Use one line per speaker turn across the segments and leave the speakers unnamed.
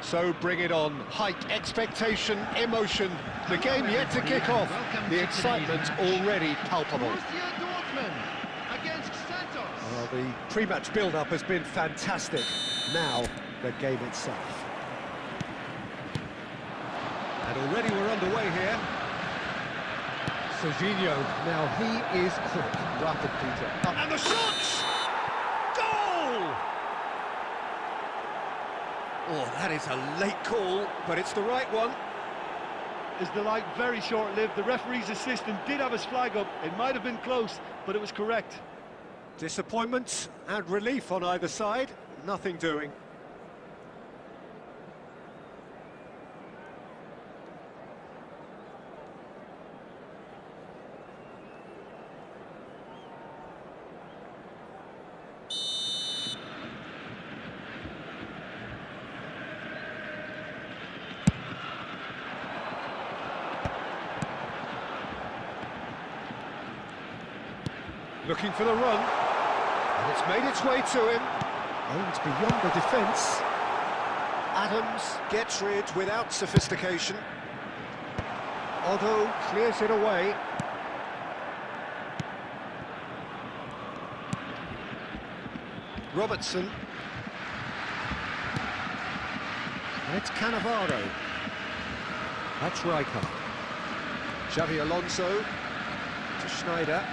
So bring it on. Height, expectation, emotion. The game yet to kick off. The excitement already palpable. Well, the pre-match build-up has been fantastic. Now, the game itself. And already we're underway here. Serginho, now he is quick. Rapid, Peter. And the shots! Goal! Oh, that is a late call, but it's the right one.
Is the light very short-lived? The referee's assistant did have his flag up. It might have been close, but it was correct.
Disappointment and relief on either side. Nothing doing. Looking for the run, and it's made its way to him. Aimed beyond the defence. Adams gets rid without sophistication. Otto clears it away. Robertson. And it's Cannavaro. That's Rijkaard. Xavi Alonso to Schneider.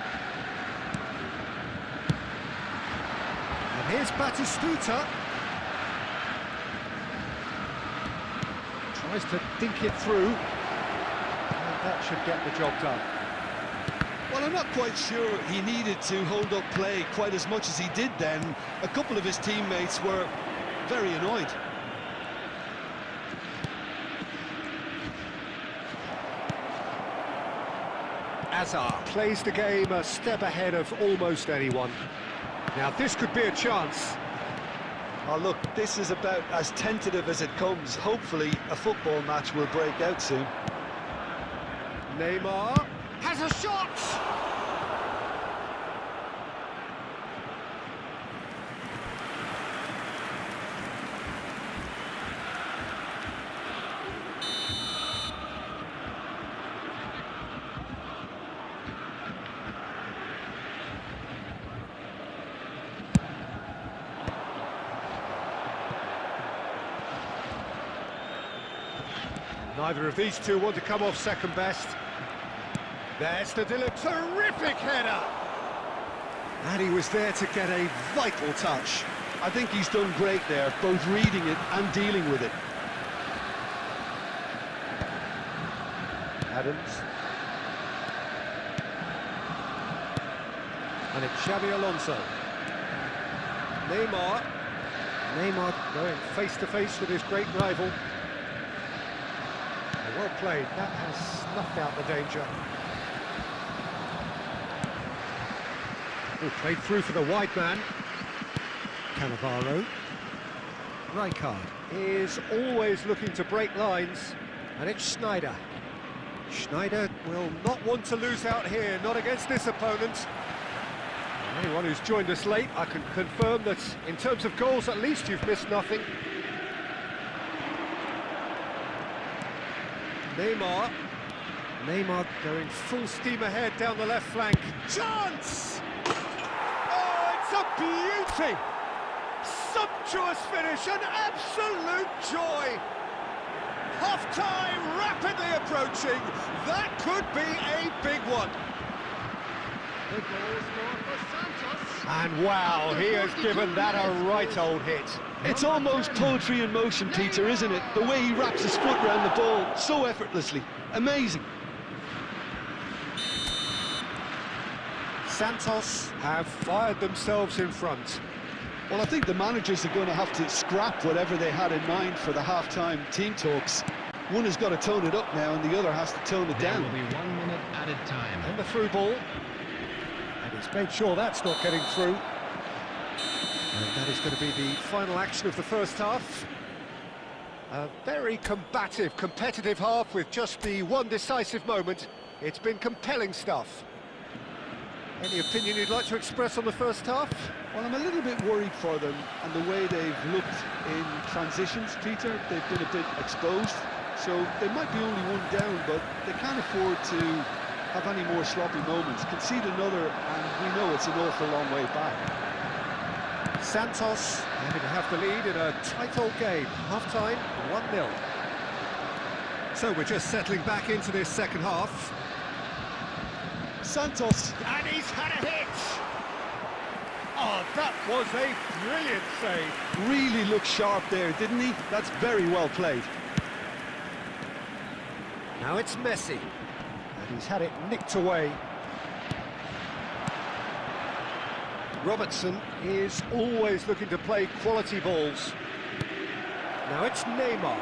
Here's Batistuta. Tries to dink it through. And that should get the job done.
Well, I'm not quite sure he needed to hold up play quite as much as he did then. A couple of his teammates were very annoyed.
Azar plays the game a step ahead of almost anyone. Now this could be a chance.
Oh look, this is about as tentative as it comes. Hopefully a football match will break out soon.
Neymar has a shot! Neither of these two want to come off second best. There's the terrific header! And he was there to get a vital touch.
I think he's done great there, both reading it and dealing with it.
Adams. And it's Xavi Alonso. Neymar going face-to-face with his great rival. Well played, that has snuffed out the danger. Oh, played through for the wide man. Cannavaro. Rijkaard is always looking to break lines, and it's Schneider. Schneider will not want to lose out here, not against this opponent. Anyone who's joined us late, I can confirm that in terms of goals, at least you've missed nothing. Neymar. Neymar going full steam ahead down the left flank. Chance! Oh, it's a beauty! Sumptuous finish, an absolute joy! Half-time rapidly approaching. That could be a big one. And wow, he has given that a right old hit.
It's almost poetry in motion, Peter, isn't it? The way he wraps his foot around the ball so effortlessly. Amazing.
Santos have fired themselves in front.
Well, I think the managers are going to have to scrap whatever they had in mind for the half-time team talks. One has got to tone it up now, and the other has to tone it down.
There will be 1 minute added time.
And the through ball. And he's made sure that's not getting through. And that is going to be the final action of the first half. A very combative, competitive half with just the one decisive moment. It's been compelling stuff. Any opinion you'd like to express on the first half?
Well, I'm a little bit worried for them and the way they've looked in transitions, Peter. They've been a bit exposed, so they might be only one down, but they can't afford to have any more sloppy moments. Concede another, and we know it's an awful long way back.
Santos having to have the lead in a tight old game. Half-time, 1-0. So we're just settling back into this second half.
Santos.
And he's had a hit! Oh, that was a brilliant save.
Really looked sharp there, didn't he? That's very well played.
Now it's Messi. And he's had it nicked away. Robertson is always looking to play quality balls. Now it's Neymar.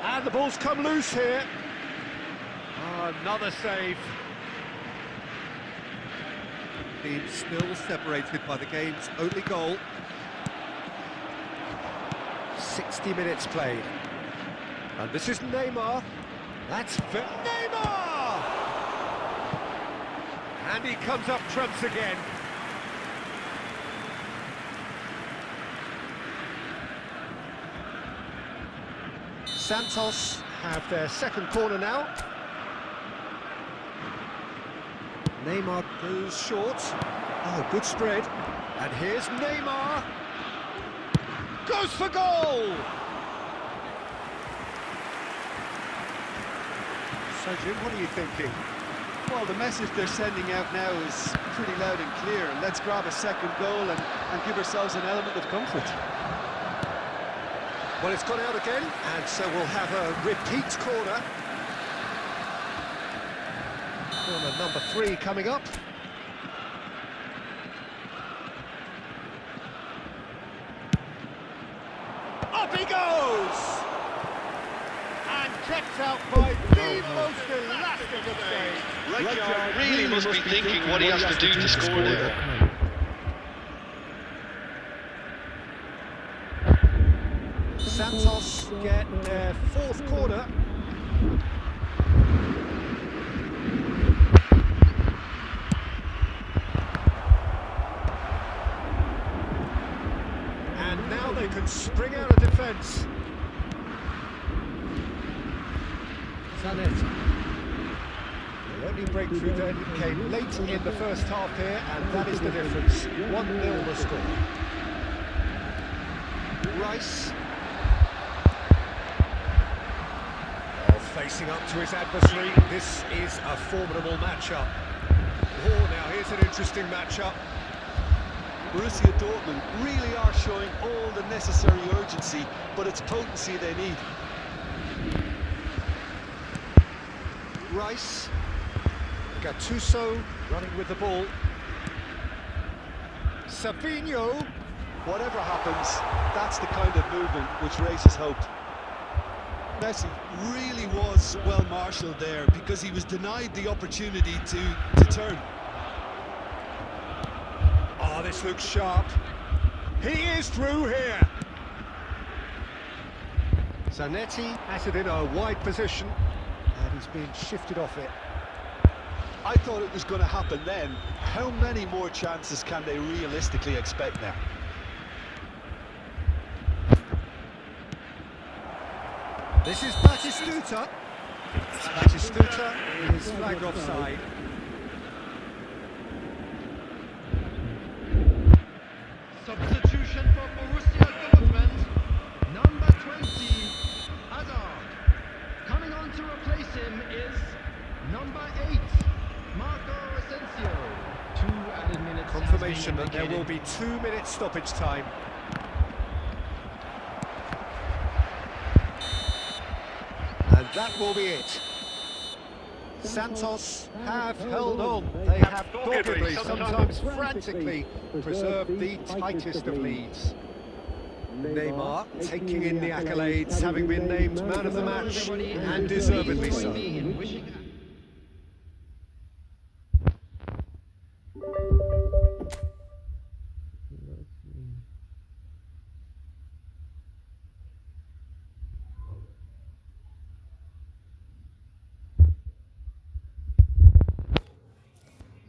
And the ball's come loose here. Oh, another save. Team still separated by the game's only goal. 60 minutes played. And this is Neymar. That's Neymar! And he comes up trumps again. Santos have their second corner now. Neymar goes short. Oh, good spread. And here's Neymar. Goes for goal! So, Jim, what are you thinking?
Well, the message they're sending out now is pretty loud and clear. Let's grab a second goal and give ourselves an element of comfort.
Well, it's gone out again, and so we'll have a repeat corner. Corner number 3 coming up. Up he goes! And kept out by the most elastic of saves.
Rijkaard really must be thinking what he has to do to score there.
Santos get their fourth corner. And now they can spring out of defence. Zanetti. The only breakthrough then came late in the first half here, and that is the difference. 1-0 the score. Rice. Facing up to his adversary, this is a formidable matchup. Oh, now here's an interesting matchup.
Borussia Dortmund really are showing all the necessary urgency, but it's potency they need.
Rice. Gattuso running with the ball. Savinho.
Whatever happens, that's the kind of movement which raises hope. Messi really was well marshalled there because he was denied the opportunity to turn.
Oh, this looks sharp. He is through here. Zanetti has it in a wide position, and he's being shifted off it.
I thought it was going to happen then. How many more chances can they realistically expect now?
This is Batistuta. Batistuta is flagged offside.
Substitution for Borussia Dortmund. Number 20, Hazard. Coming on to replace him is number 8, Marco Asensio. 2 added minutes.
Confirmation that there will be 2 minutes stoppage time. And that will be it. Santos have held on. They have doggedly, sometimes frantically, preserved the tightest of leads. Neymar taking in the accolades, having been named man of the match, and deservedly so.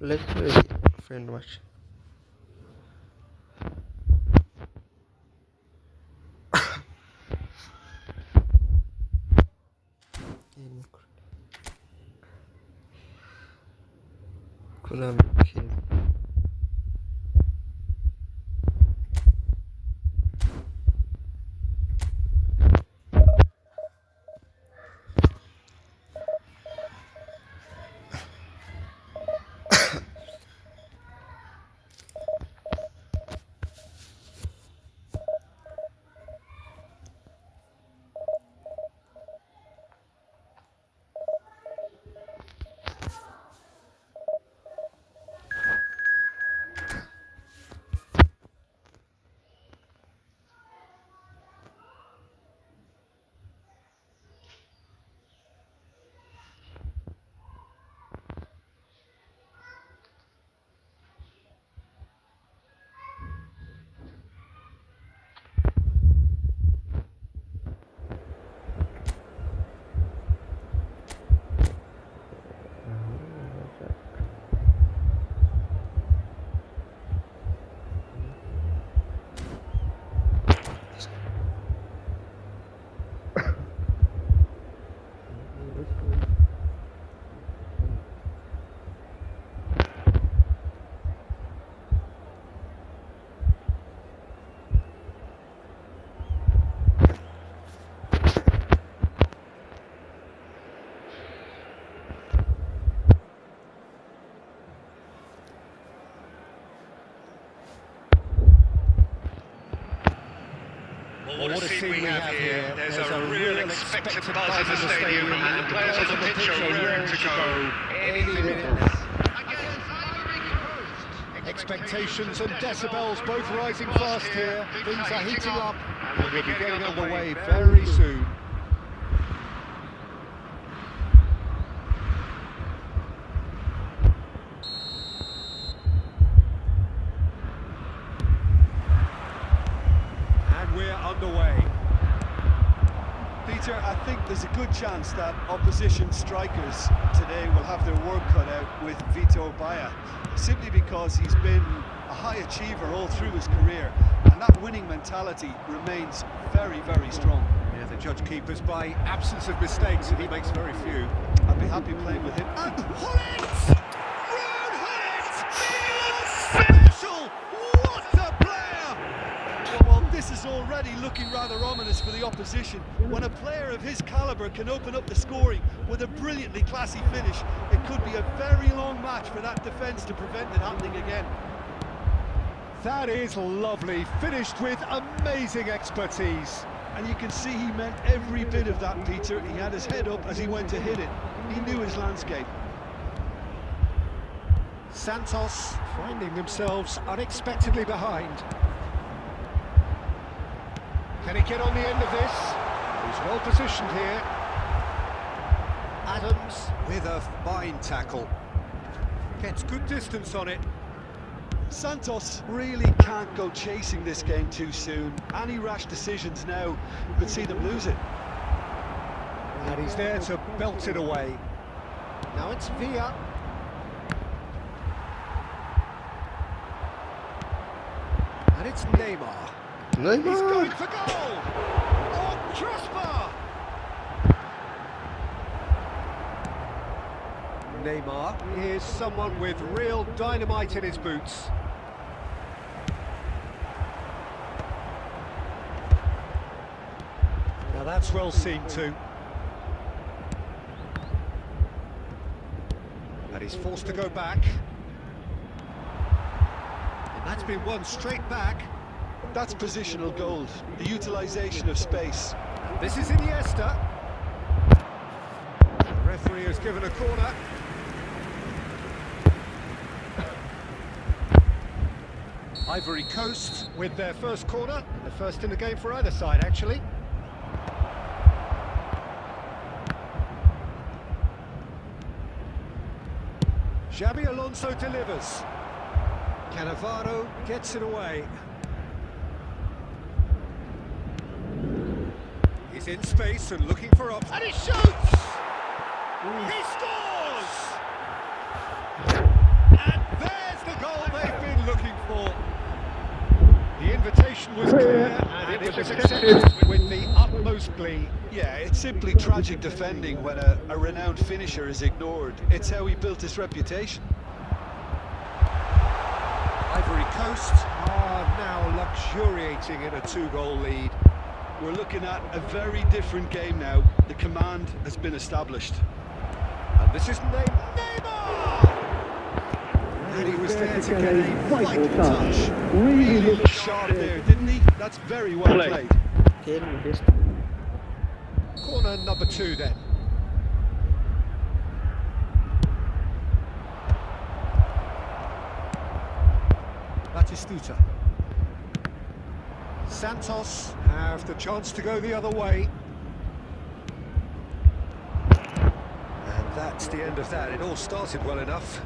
Let's play friend match.
What a scene we have here. There's a real expected buzz in the stadium, and the players on the pitch are raring to go.
Any minute now. Expectations and decibels both rising fast here. Things are heating up, and we'll be getting underway very soon. We're underway.
Peter, I think there's a good chance that opposition strikers today will have their work cut out with Vitor Baia, simply because he's been a high achiever all through his career, and that winning mentality remains very, very strong.
Yeah, the judge keepers by absence of mistakes, and he makes very few.
I'd be happy playing with him.
And Hullet! Ruud Hullet! Special! What a player!
Well, this is already looking rather ominous for the opposition. When a player of his calibre can open up the scoring with a brilliantly classy finish, it could be a very long match for that defence to prevent it happening again.
That is lovely, finished with amazing expertise.
And you can see he meant every bit of that, Peter. He had his head up as he went to hit it. He knew his landscape.
Santos finding themselves unexpectedly behind. Can he get on the end of this? He's well positioned here. Adams with a fine tackle. Gets good distance on it.
Santos really can't go chasing this game too soon. Any rash decisions now could see them lose it.
And he's there to belt it away. Now it's Villa. And it's Neymar. He's going for goal! On crossbar! Neymar is someone with real dynamite in his boots. Now that's well seen too. And he's forced to go back. And that's been won straight back.
That's positional gold, the utilisation of space.
This is Iniesta. The referee has given a corner. Ivory Coast with their first corner, the first in the game for either side actually. Xabi Alonso delivers. Cannavaro gets it away. He's in space and looking for options. And he shoots! He scores! And there's the goal they've been looking for. The invitation was clear and it was accepted with the utmost glee.
Yeah, it's simply tragic defending when a renowned finisher is ignored. It's how he built his reputation.
Ivory Coast are now luxuriating in a 2-goal lead.
We're looking at a very different game now. The command has been established.
And this is Neymar! And he was there to get a vital touch.
Really looked sharp there, didn't he? That's very well played.
Corner number 2 then. Batistuta. Santos have the chance to go the other way. And that's the end of that. It all started well enough.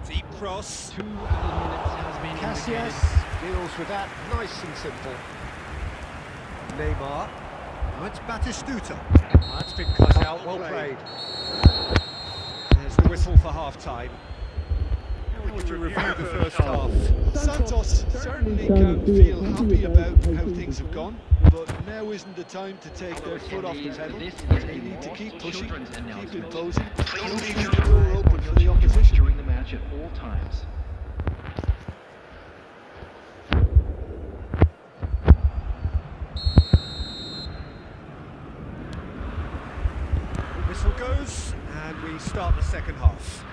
Deep cross.
2 added minutes has been
Casillas deals with that nice and simple. Neymar. Now it's Batistuta. That's been cut out, well played. There's the whistle for half-time. How would you review the first half?
Santos certainly can feel happy about how things have gone, but now isn't the time to take their foot off the pedal. They need to keep pushing, keep imposing, and leave the door open for the opposition.
during the match at all times.
Whistle goes, and we start the second half.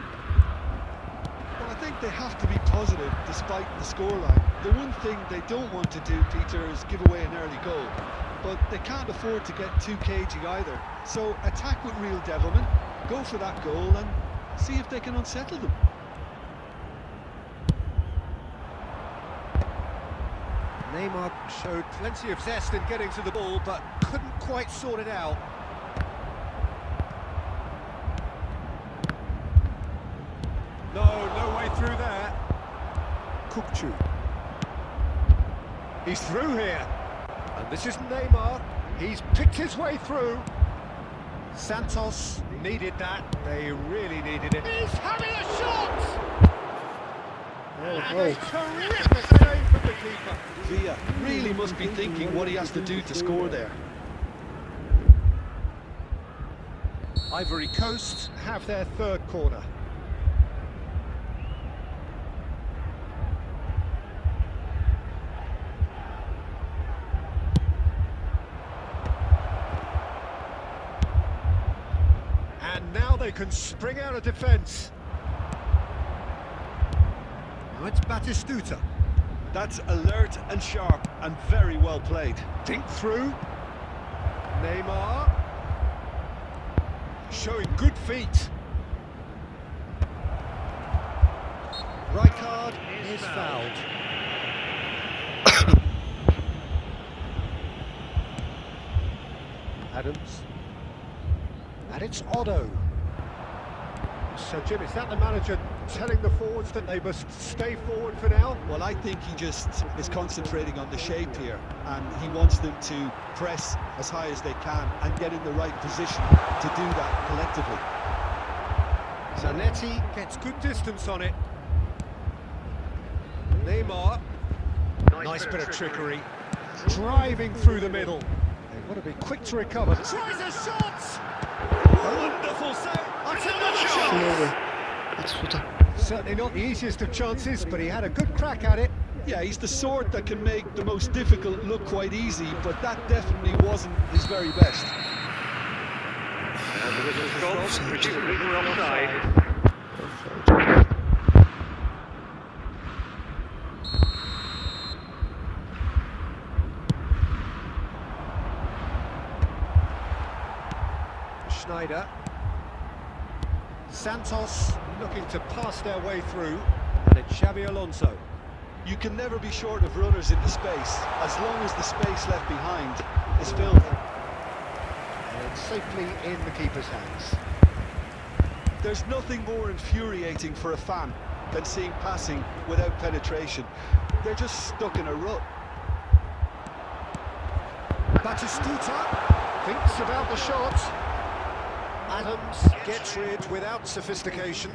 Well, I think they have to be positive despite the scoreline. The one thing they don't want to do, Peter, is give away an early goal. But they can't afford to get too cagey either. So attack with real devilment, go for that goal and see if they can unsettle them.
Neymar showed plenty of zest in getting to the ball, but couldn't quite sort it out. No way through there. Kukcu. He's through here. And this is Neymar. He's picked his way through. Santos needed that. They really needed it. He's having a shot! And a terrific save from the keeper.
Villa really must be thinking what he has to do to score there.
Ivory Coast have their third corner. And now they can spring out of defence. Now it's Batistuta.
That's alert and sharp and very well played.
Dink through. Neymar. Showing good feet. Rijkaard is fouled. Adams. And it's Otto. So, Jim, is that the manager telling the forwards that they must stay forward for now?
Well, I think he just is concentrating on the shape here, and he wants them to press as high as they can and get in the right position to do that collectively.
Zanetti gets good distance on it. Neymar. Nice bit of trickery. Driving through the middle. They've got to be quick to recover. Tries a shot! Wonderful save! That's another shot!
That's what
Certainly not the easiest of chances, but he had a good crack at it.
Yeah, he's the sort that can make the most difficult look quite easy, but that definitely wasn't his very best.
And the whistle's gone, presumably we're offside.
Schneider. Santos looking to pass their way through, and it's Xabi Alonso.
You can never be short of runners into space, as long as the space left behind is filled.
And it's safely in the keeper's hands.
There's nothing more infuriating for a fan than seeing passing without penetration. They're just stuck in a rut.
Batistuta thinks about the shot. Adams gets rid without sophistication.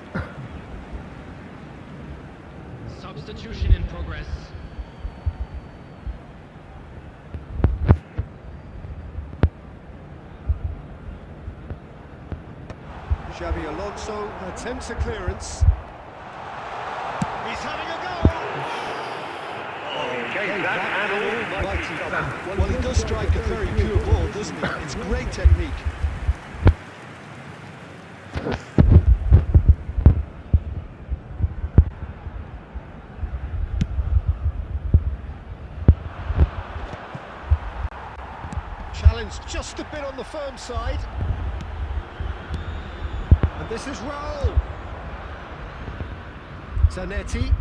Substitution in progress.
Xabi Alonso attempts a clearance. He's having a go!
Okay, that and almighty stop.
Well, he does strike a very pure ball, doesn't he? It's great technique.
Challenged just a bit on the firm side. And this is Raul. Zanetti.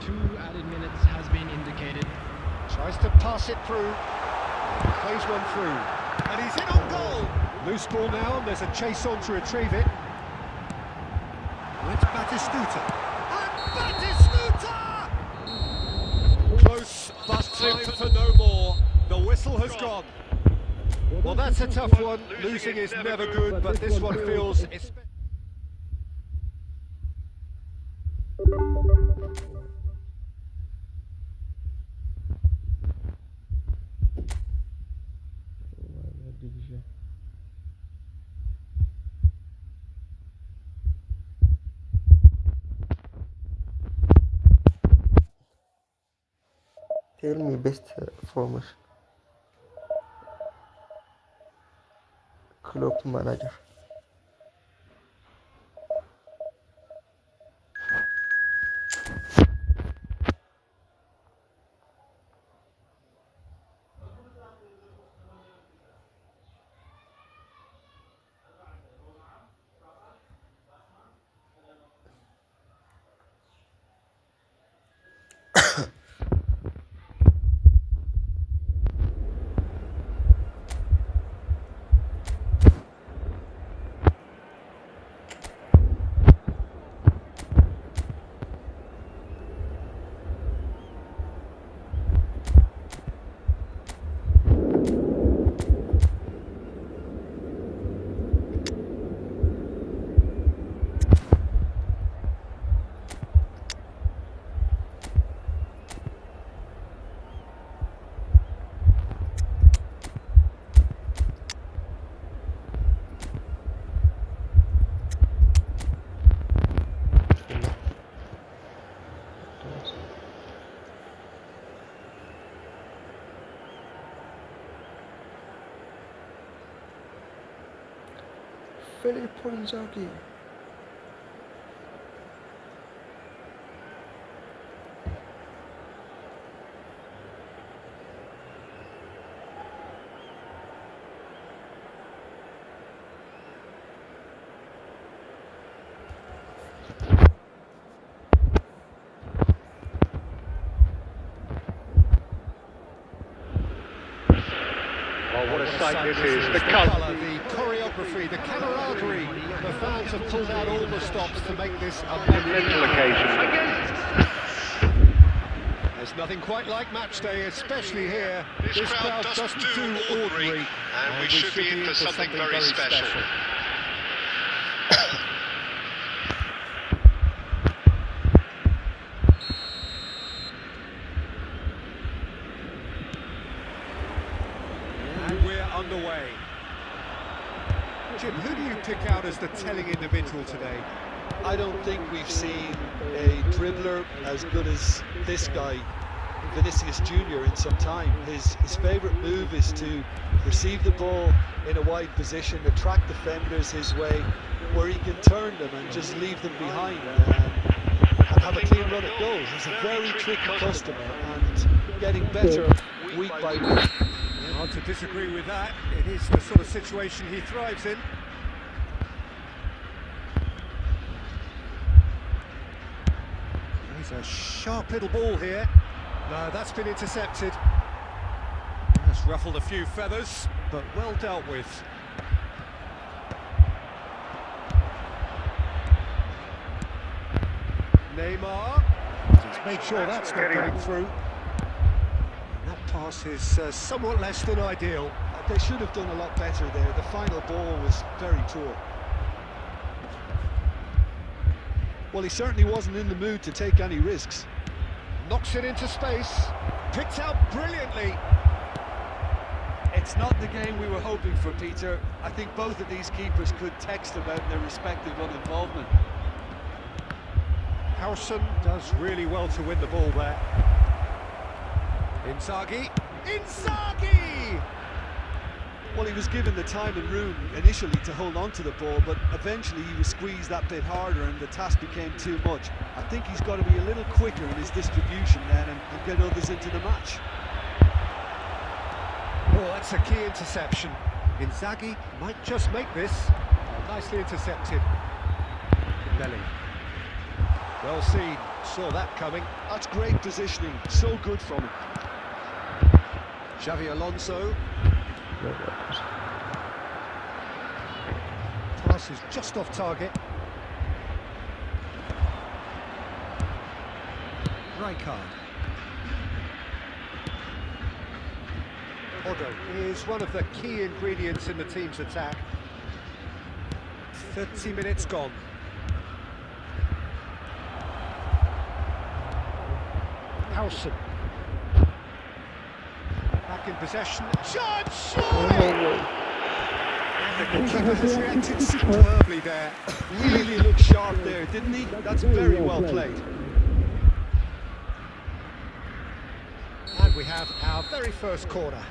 2 added minutes has been indicated.
Tries to pass it through. Plays one through. And he's in on goal. Loose ball now, and there's a chase on to retrieve it. It's Batistuta. And Batistuta! Close, but time for no more. The whistle has gone. Well, that's a tough one. Losing is never good, but this one feels...
Tell me best formation. Glip manager. Filippo Inzaghi.
Oh, what a sight this is. The
colour,
colour.
the choreography, the camaraderie. The fans have pulled out all the stops to make this a
Mental occasion.
There's nothing quite like match day, especially here.
This crowd doesn't do ordinary, and we should be in for something very special.
underway. Jim, who do you pick out as the telling individual today?
I don't think we've seen a dribbler as good as this guy, Vinicius Junior, in some time. His favourite move is to receive the ball in a wide position, attract defenders his way, where he can turn them and just leave them behind and have a clean run at goals. He's a very tricky customer and getting better week by week.
Hard to disagree with that. It is the sort of situation he thrives in. He's a sharp little ball here. No, that's been intercepted. That's ruffled a few feathers, but well dealt with. Neymar. Let's make sure that's not getting through. That pass is somewhat less than ideal.
They should have done a lot better there. The final ball was very poor. Well, he certainly wasn't in the mood to take any risks.
Knocks it into space. Picked out brilliantly.
It's not the game we were hoping for, Peter. I think both of these keepers could text about their respective uninvolvement.
Howson does really well to win the ball there. Inzaghi. Inzaghi!
Well, he was given the time and room initially to hold on to the ball, but eventually he was squeezed that bit harder and the task became too much. I think he's got to be a little quicker in his distribution then and get others into the match.
Oh, that's a key interception. Inzaghi might just make this. Nicely intercepted. Belly. Well seen. Saw that coming.
That's great positioning. So good from him.
Xavi Alonso. Pass is just off target. Rijkaard. Otto is one of the key ingredients in the team's attack. 30 minutes gone. Howson. Back in possession. Chance! And the keeper has reacted superbly there.
Really looked sharp there, didn't he? That's very well played.
And we have our very first corner.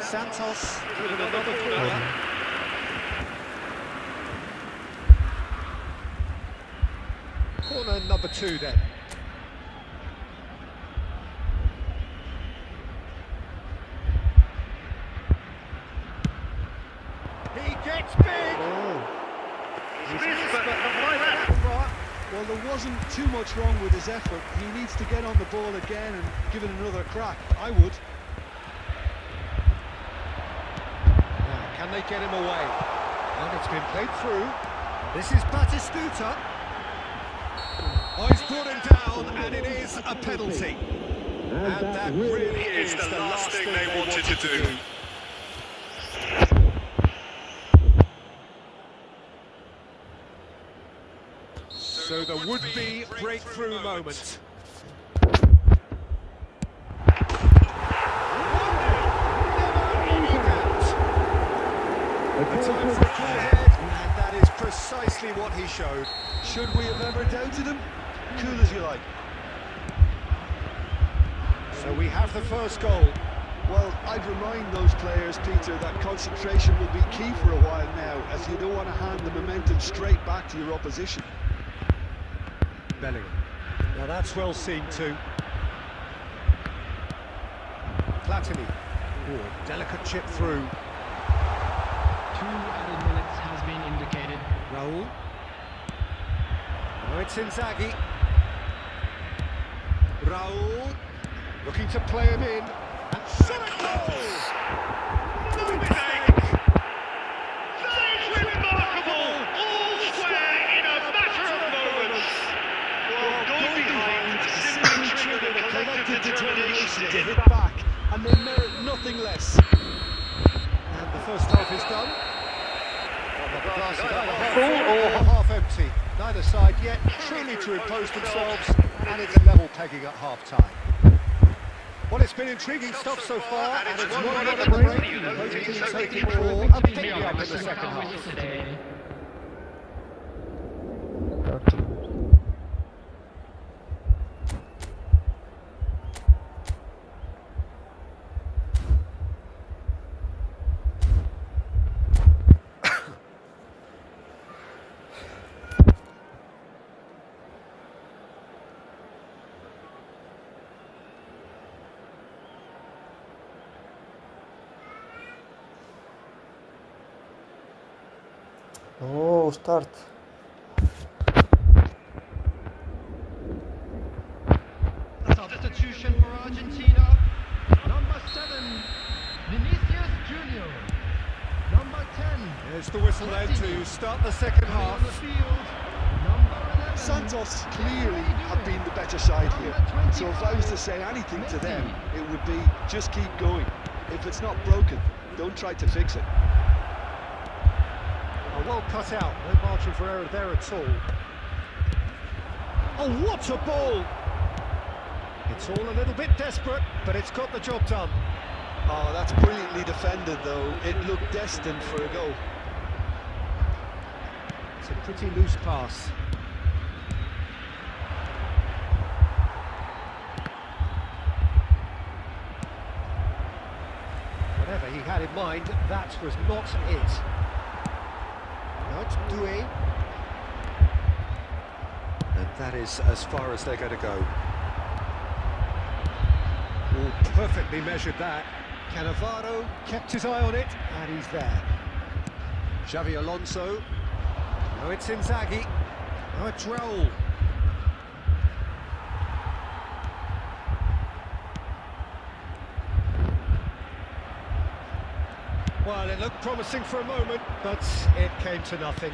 Santos given another corner. Corner number 2 then. He gets big!
Well, there wasn't too much wrong with his effort. He needs to get on the ball again and give it another crack. I would.
Now, can they get him away? And it's been played through. This is Batistuta. Oh, he's brought him down, and it is a penalty. And that really is the last thing they wanted to do. So the would-be breakthrough moment. A time for a clear head, and that is precisely what he showed.
Should we have ever doubted him? Cool as you like.
So we have the first goal.
Well, I'd remind those players, Peter, that concentration will be key for a while now, as you don't want to hand the momentum straight back to your opposition.
Bellingham. Now that's well seen too. Platini. Oh, delicate chip through.
2 added minutes has been indicated.
Raul. Now it's Inzaghi. Raul. Looking to play him in. And shot it goes! No mistake!
That is remarkable! All square in a matter of moments! Well, going behind simply triggered a collective determination
to hit back, and they merit nothing less.
And the first half is done. Well, the glass is either half full or half empty. Neither side yet truly to impose themselves, and it's level pegging at half-time. Well, it's been intriguing stuff so far, and it's 1-1 at the break. Both teams hoping for a pick-me-up in the second half.
Oh, start.
Substitution for Argentina. Number 7, Vinicius Junior. Number 10.
There's the whistle then to start the second
Coming on
half.
the field. Number 11.
Santos clearly have been the better side here. So if I was to say anything to them, it would be just keep going. If it's not broken, don't try to fix it.
Oh, well cut out, no margin for error there at all. Oh, what a ball! It's all a little bit desperate, but it's got the job done.
Oh, that's brilliantly defended though. It looked destined for a goal.
It's a pretty loose pass. Whatever he had in mind, that was not it. Now it's Doué. And that is as far as they're going to go. Oh, perfectly measured that. Cannavaro kept his eye on it, and he's there. Xavi Alonso. Now it's Inzaghi. Now it's Raul. Well, it looked promising for a moment, but it came to nothing.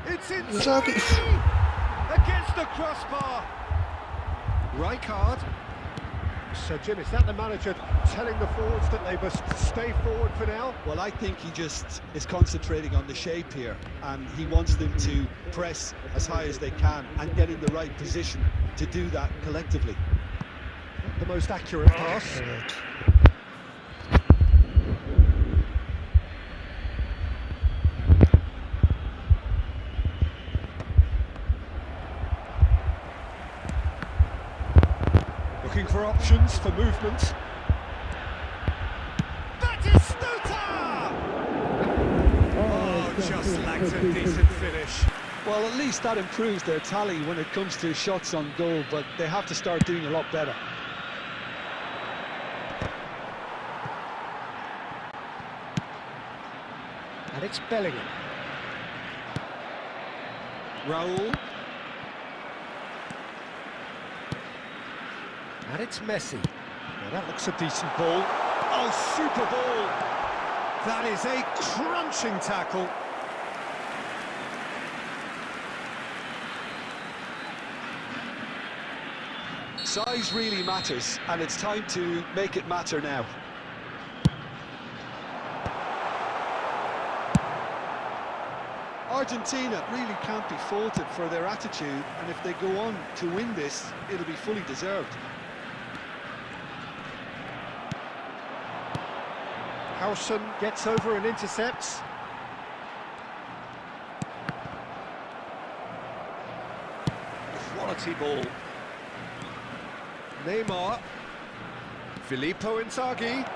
It's Inzaghi against the crossbar. Rijkaard. So, Jim, is that the manager telling the forwards that they must stay forward for now?
Well, I think he just is concentrating on the shape here, and he wants them to press as high as they can and get in the right position to do that collectively.
The most accurate pass. Looking for options for movement. Batistuta! Oh, just lacked a decent finish.
Well, at least that improves their tally when it comes to shots on goal, but they have to start doing a lot better.
And it's Bellingham. Raul. And it's Messi. Now that looks a decent ball. Oh, super ball! That is a crunching tackle.
Size really matters, and it's time to make it matter now. Argentina really can't be faulted for their attitude, and if they go on to win this, it'll be fully deserved.
Howson gets over and intercepts. Quality ball. Neymar. Filippo Inzaghi.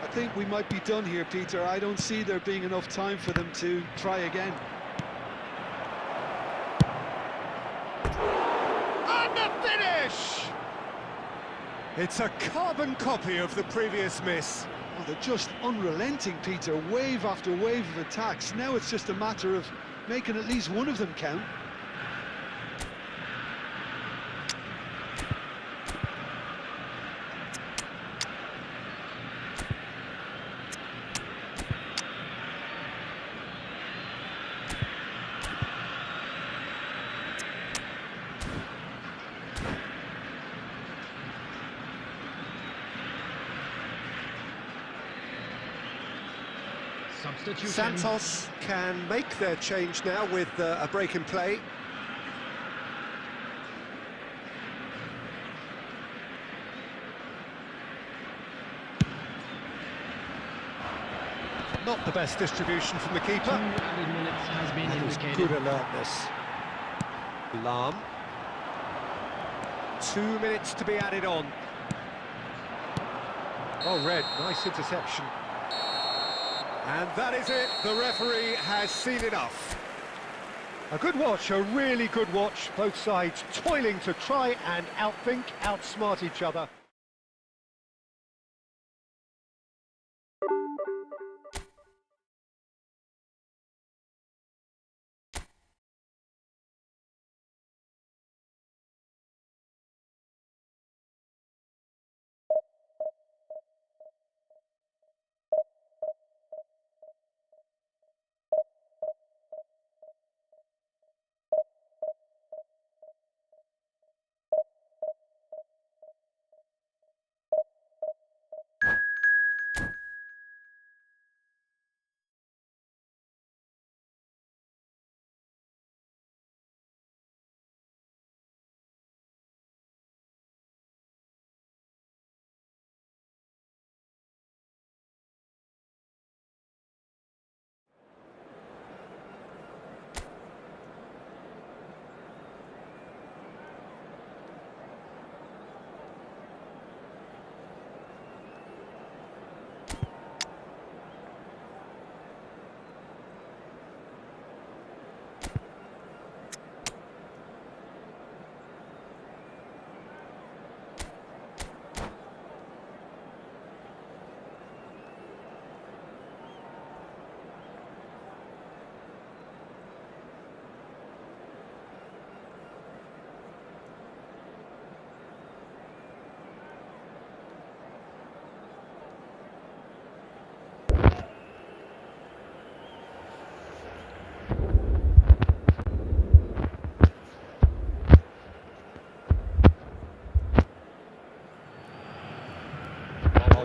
I think we might be done here, Peter. I don't see there being enough time for them to try again.
And the finish! It's a carbon copy of the previous miss.
Oh, they're just unrelenting, Peter. Wave after wave of attacks. Now it's just a matter of making at least one of them count.
Substitution.
Santos can make their change now with a break in play. Not the best distribution from the keeper.
2 added minutes has been
That was
indicated.
good alertness. Lahm. 2 minutes to be added on. Oh, red, nice interception. And that is it, the referee has seen enough. A good watch, a really good watch. Both sides toiling to try and outthink, outsmart each other.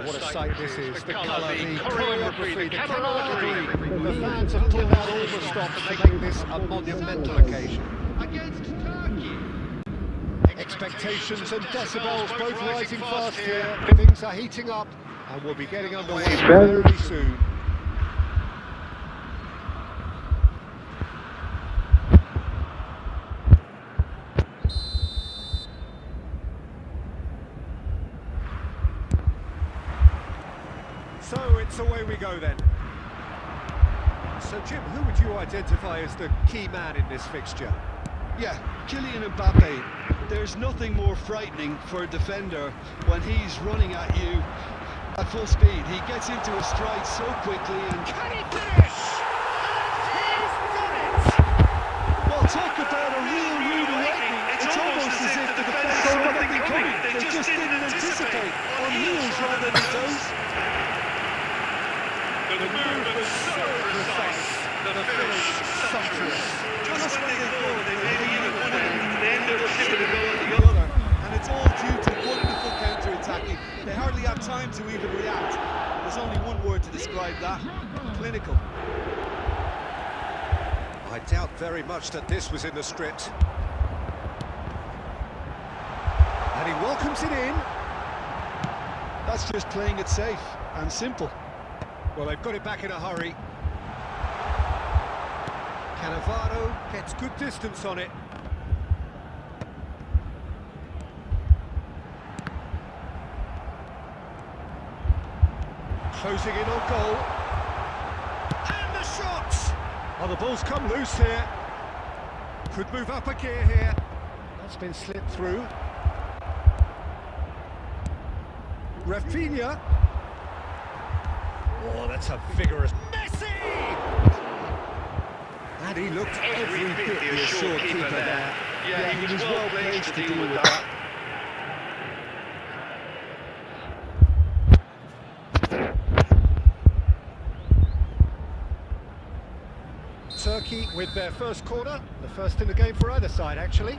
What a sight this is, the colour, the choreography, the camaraderie. The fans have pulled out all the stops to make this a monumental occasion.
Against Turkey.
Expectations and decibels both rising fast here. Things are heating up and we'll be getting underway very soon. So it's away we go then. So Jim, who would you identify as the key man in this fixture?
Yeah, Kylian Mbappe. There's nothing more frightening for a defender when he's running at you at full speed. He gets into a stride so quickly and...
Can he finish? He's done it!
Well, talk about a real rude awakening. It's almost as if the defence saw nothing coming. They just didn't anticipate on heels rather than toes.
The move was so precise, the finish sumptuous. Just when they thought they maybe even won it, they ended up shipping the goal at the other.
And it's all due to wonderful counter-attacking. They hardly have time to even react. There's only one word to describe that: clinical.
I doubt very much that this was in the script. And he welcomes it in.
That's just playing it safe and simple.
Well, they've got it back in a hurry. Cannavaro gets good distance on it. Closing in on goal. And the shot! Oh, the ball's come loose here. Could move up a gear here. That's been slipped through. Rafinha. Oh, that's a vigorous... Messi! And he looked every bit the assured keeper there.
Yeah, he was well placed to deal with that.
Turkey with their first corner, the first in the game for either side, actually.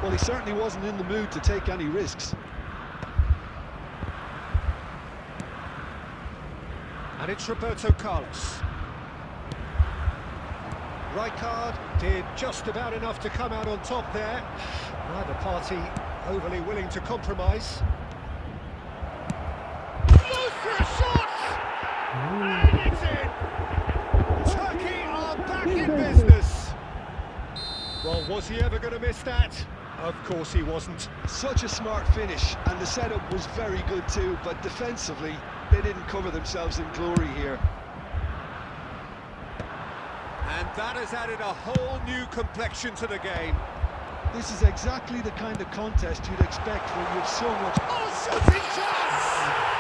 Well, he certainly wasn't in the mood to take any risks.
And And it's Roberto Carlos. Rijkaard did just about enough to come out on top there. Neither party overly willing to compromise. Goes for a shot! And it's in! Turkey are back in business! Well, was he ever going to miss that? Of course he wasn't.
Such a smart finish, and the setup was very good too, but defensively, they didn't cover themselves in glory here.
And that has added a whole new complexion to the game.
This is exactly the kind of contest you'd expect when you have so much...
Oh, shooting chance!